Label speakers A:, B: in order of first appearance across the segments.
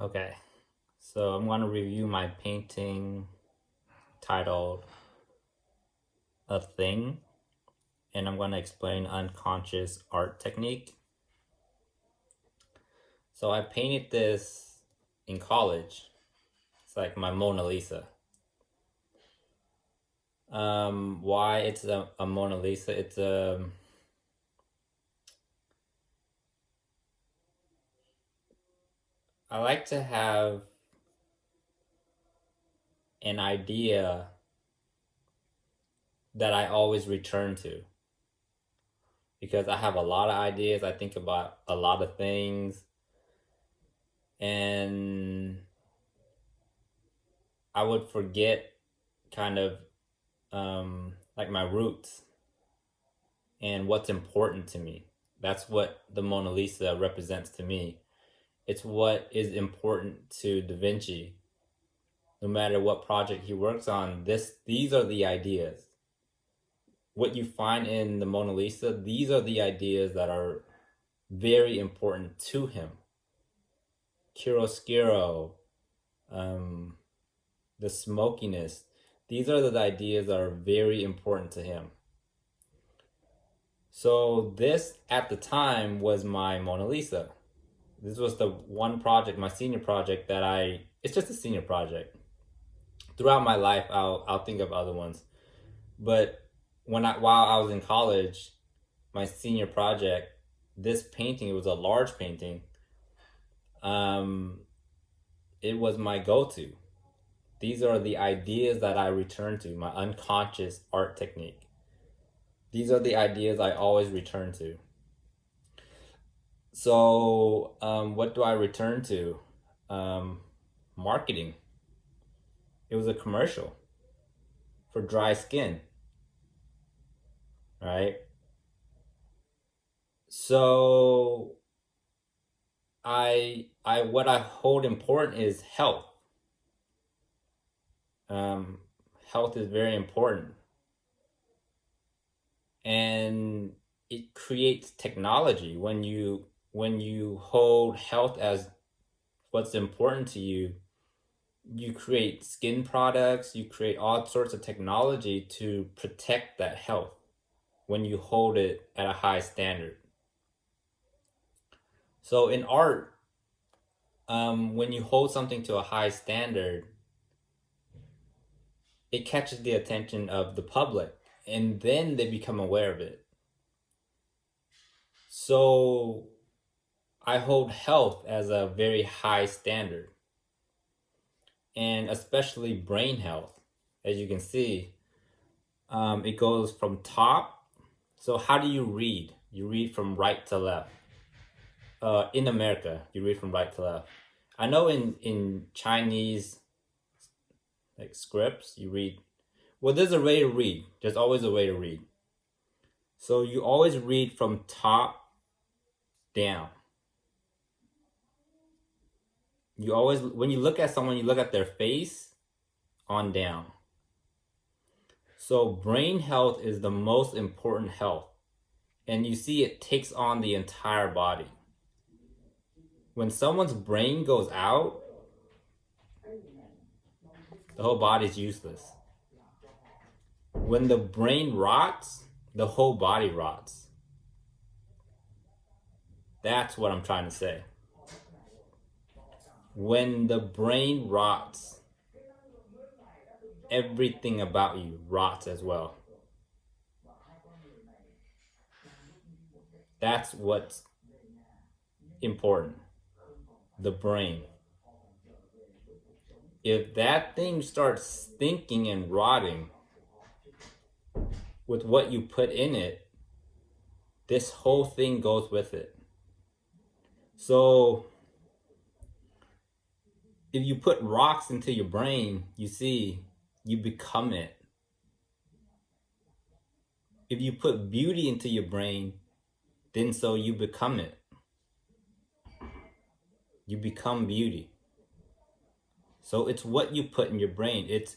A: Okay, so I'm going to review my painting titled A Thing, and I'm going to explain unconscious art technique. So I painted this in college. It's like my Mona Lisa. Why it's a Mona Lisa? I like to have an idea that I always return to because I have a lot of ideas. I think about a lot of things, and I would forget kind of like my roots and what's important to me. That's what the Mona Lisa represents to me. It's what is important to Da Vinci. No matter what project he works on, these are the ideas. What you find in the Mona Lisa, these are the ideas that are very important to him. Chiaroscuro, the smokiness, these are the ideas that are very important to him. So this, at the time, was my Mona Lisa. This was the one project, my senior project it's just a senior project. Throughout my life, I'll think of other ones. But while I was in college, my senior project, this painting, it was a large painting. It was my go-to. These are the ideas that I return to, my unconscious art technique. These are the ideas I always return to. So, what do I return to? Marketing. It was a commercial for dry skin, right? So, what I hold important is health. Um, Health is very important, and it creates technology when you hold health as what's important to you. You create skin products, you create all sorts of technology to protect that health when you hold it at a high standard. So in art, when you hold something to a high standard, it catches the attention of the public and then they become aware of it. So I hold health as a very high standard, and especially brain health. As you can see, it goes from top. So how do you read? You read from right to left. In America, you read from right to left. I know in Chinese like scripts, you read. Well, there's a way to read. There's always a way to read. So you always read from top down. You always, when you look at someone, you look at their face on down. So brain health is the most important health. And you see it takes on the entire body. When someone's brain goes out, the whole body's useless. When the brain rots, the whole body rots. That's what I'm trying to say. When the brain rots, everything about you rots as well. That's what's important. The brain. If that thing starts thinking and rotting with what you put in it, this whole thing goes with it. So if you put rocks into your brain, you see, you become it. If you put beauty into your brain, then so you become it. You become beauty. So it's what you put in your brain. It's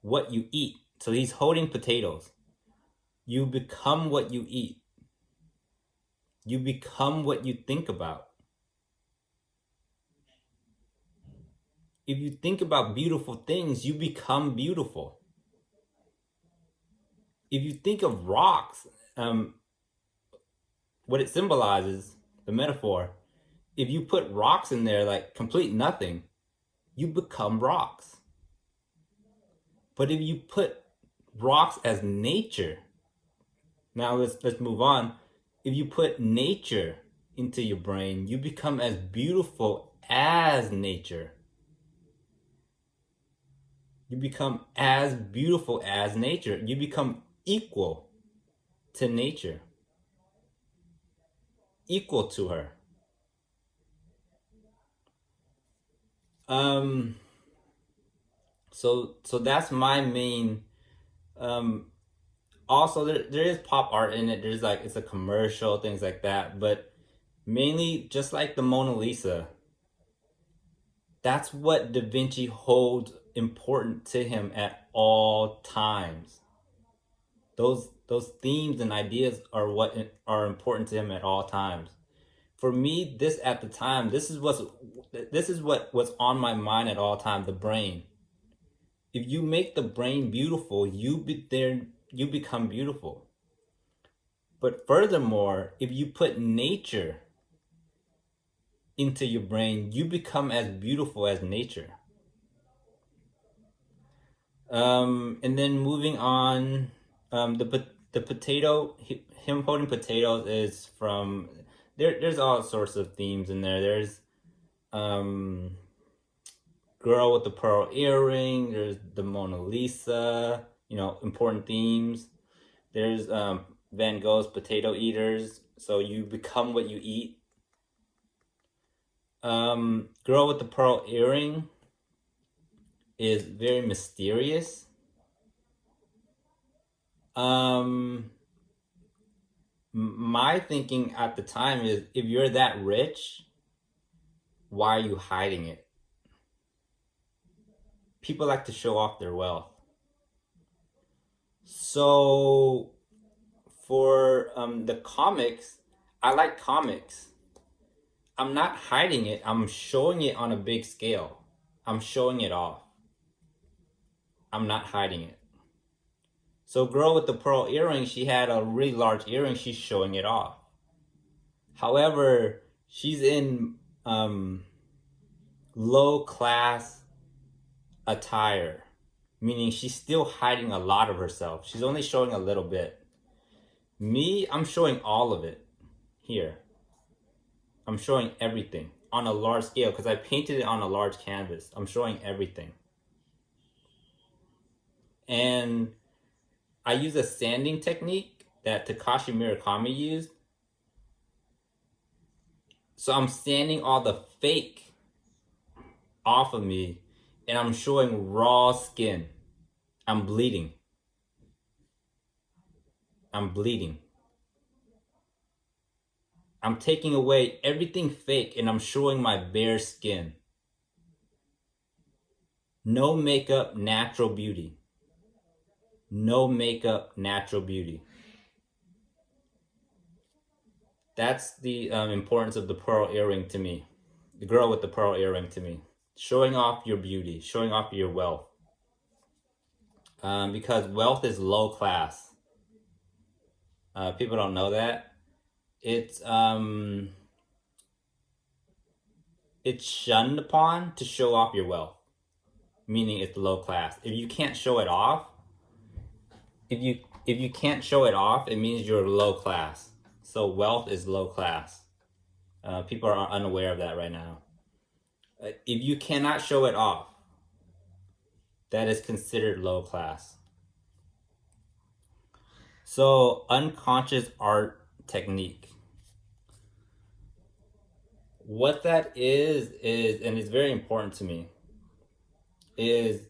A: what you eat. So he's holding potatoes. You become what you eat. You become what you think about. If you think about beautiful things, you become beautiful. If you think of rocks, what it symbolizes, the metaphor, if you put rocks in there like complete nothing, you become rocks. But if you put rocks as nature, now let's move on. If you put nature into your brain, you become as beautiful as nature. You become as beautiful as nature. You become equal to nature, equal to her. Um, so that's my main. Also, there is pop art in it. There's like it's a commercial, things like that. But mainly, just like the Mona Lisa, that's what Da Vinci holds important to him at all times. Those themes and ideas are what are important to him at all times. For me, this at the time, this is what was on my mind at all times. The brain. If you make the brain beautiful, you become beautiful. But furthermore, if you put nature into your brain, you become as beautiful as nature. And then moving on, the potato, him holding potatoes is from there. There's all sorts of themes in there. There's um, girl with the pearl earring. There's the Mona Lisa. You know, important themes. There's Van Gogh's potato eaters. So you become what you eat. Girl with the pearl earring is very mysterious. My thinking at the time is if you're that rich, why are you hiding it? People like to show off their wealth. So for the comics, I like comics. I'm not hiding it, I'm showing it on a big scale. I'm showing it off. I'm not hiding it. So girl with the pearl earring, she had a really large earring, she's showing it off. However, she's in low class attire, meaning she's still hiding a lot of herself. She's only showing a little bit. Me, I'm showing all of it here. I'm showing everything on a large scale because I painted it on a large canvas. I'm showing everything. And I use a sanding technique that Takashi Murakami used. So I'm sanding all the fake off of me and I'm showing raw skin. I'm bleeding. I'm bleeding. I'm taking away everything fake and I'm showing my bare skin. No makeup, natural beauty. No makeup, natural beauty. That's the importance of the pearl earring to me. The girl with the pearl earring to me. Showing off your beauty, showing off your wealth. Because wealth is low class. People don't know that. It's shunned upon to show off your wealth, meaning it's low class. If you can't show it off, if you can't show it off, it means you're low class. So wealth is low class. People are unaware of that right now. If you cannot show it off, that is considered low class. So unconscious art technique. What that is, and it's very important to me, is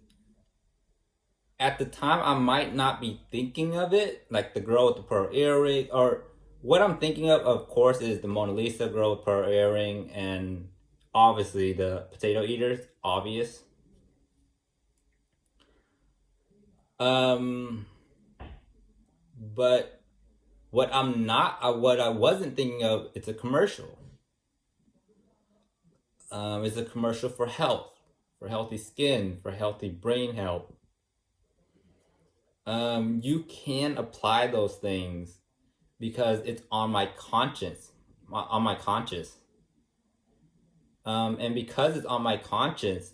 A: at the time I might not be thinking of it, like the girl with the pearl earring, or what I'm thinking of course, is the Mona Lisa, girl with pearl earring, and obviously the potato eaters, obvious. But what I wasn't thinking of, it's a commercial. It's a commercial for health. for healthy skin, for healthy brain health. You can apply those things because it's on my conscience, on my conscious. And because it's on my consciousness,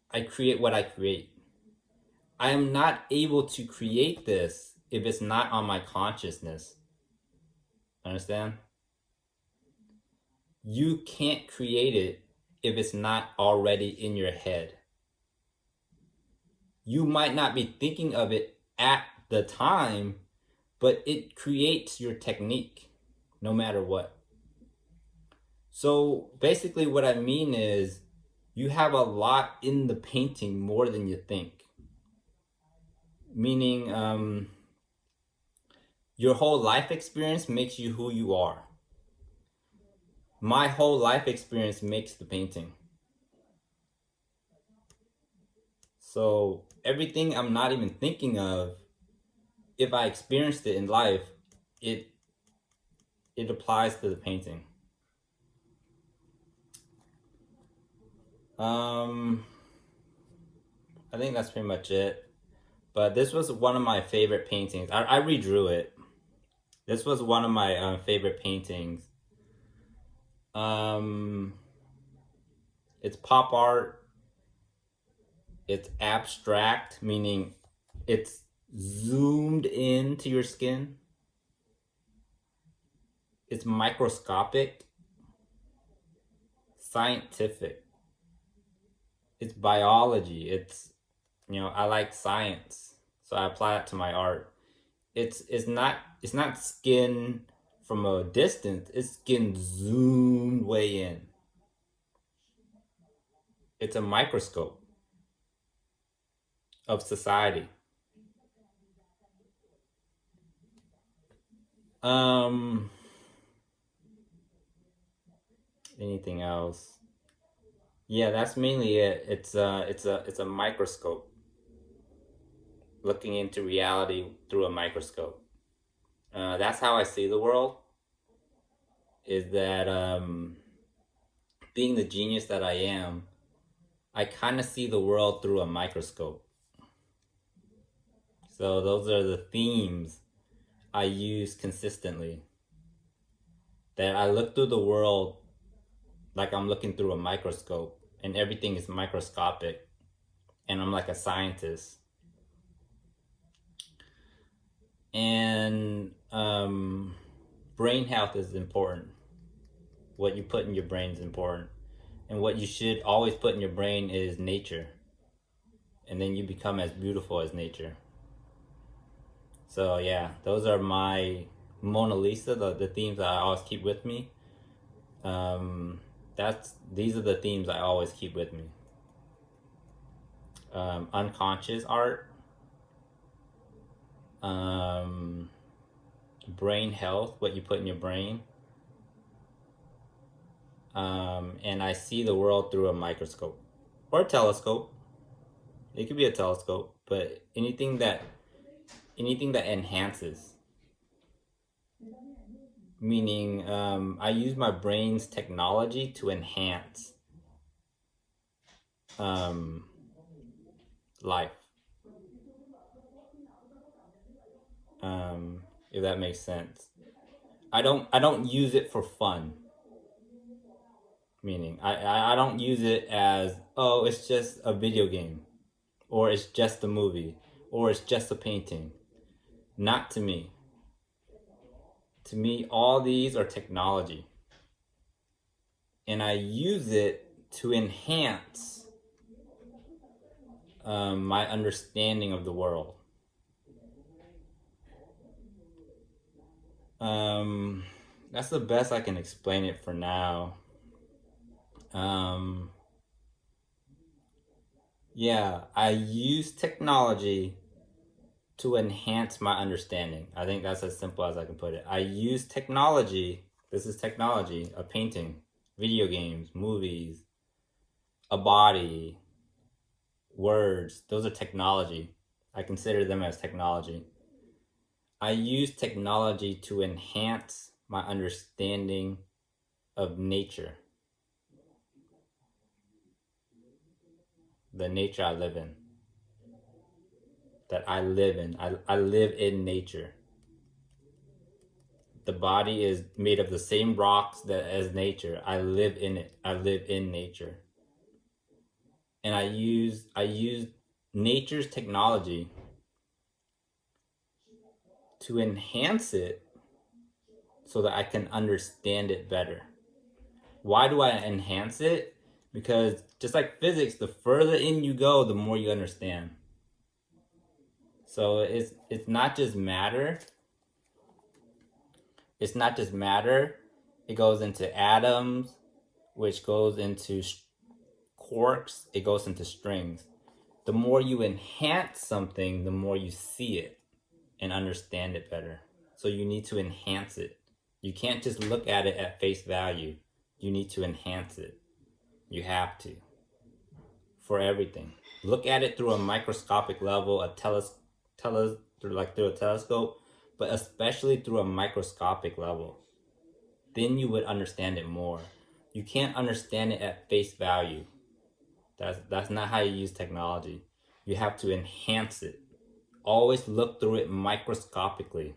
A: I create what I create. I am not able to create this if it's not on my consciousness. Understand? You can't create it if it's not already in your head. You might not be thinking of it at the time, but it creates your technique no matter what. So basically, what I mean is you have a lot in the painting more than you think. Meaning, your whole life experience makes you who you are. My whole life experience makes the painting. So everything I'm not even thinking of, if I experienced it in life, it applies to the painting. I think that's pretty much it. But this was one of my favorite paintings. I redrew it. This was one of my favorite paintings. It's pop art. It's abstract, meaning it's zoomed into your skin. It's microscopic. Scientific. It's biology. It's, I like science, so I apply it to my art. It's not skin from a distance. It's skin zoomed way in. It's a microscope of society. Anything else? Yeah, that's mainly it. It's a microscope, looking into reality through a microscope. That's how I see the world. Is that being the genius that I am, I kind of see the world through a microscope. So those are the themes I use consistently. That I look through the world like I'm looking through a microscope, and everything is microscopic, and I'm like a scientist. And brain health is important. What you put in your brain is important. And what you should always put in your brain is nature. And then you become as beautiful as nature. So yeah, those are my Mona Lisa, the themes that I always keep with me. These are the themes I always keep with me. Unconscious art, brain health, what you put in your brain, and I see the world through a microscope or a telescope. It could be a telescope, but anything that enhances. Meaning, I use my brain's technology to enhance life. If that makes sense. I don't use it for fun. Meaning, I don't use it as, oh, it's just a video game, or it's just a movie, or it's just a painting. Not to me. To me, all these are technology. And I use it to enhance my understanding of the world. That's the best I can explain it for now. Yeah, I use technology to enhance my understanding. I think that's as simple as I can put it. I use technology. This is technology, a painting, video games, movies, a body, words. Those are technology. I consider them as technology. I use technology to enhance my understanding of nature, the nature I live in, that I live in. I live in nature. The body is made of the same rocks that as nature. I live in it. I live in nature. And I use nature's technology to enhance it so that I can understand it better. Why do I enhance it? Because just like physics, the further in you go, the more you understand. So it's not just matter. It's not just matter. It goes into atoms, which goes into quarks. It goes into strings. The more you enhance something, the more you see it and understand it better. So you need to enhance it. You can't just look at it at face value. You need to enhance it. You have to. For everything. Look at it through a microscopic level, through a telescope, but especially through a microscopic level. Then you would understand it more. You can't understand it at face value. That's not how you use technology. You have to enhance it. Always look through it microscopically.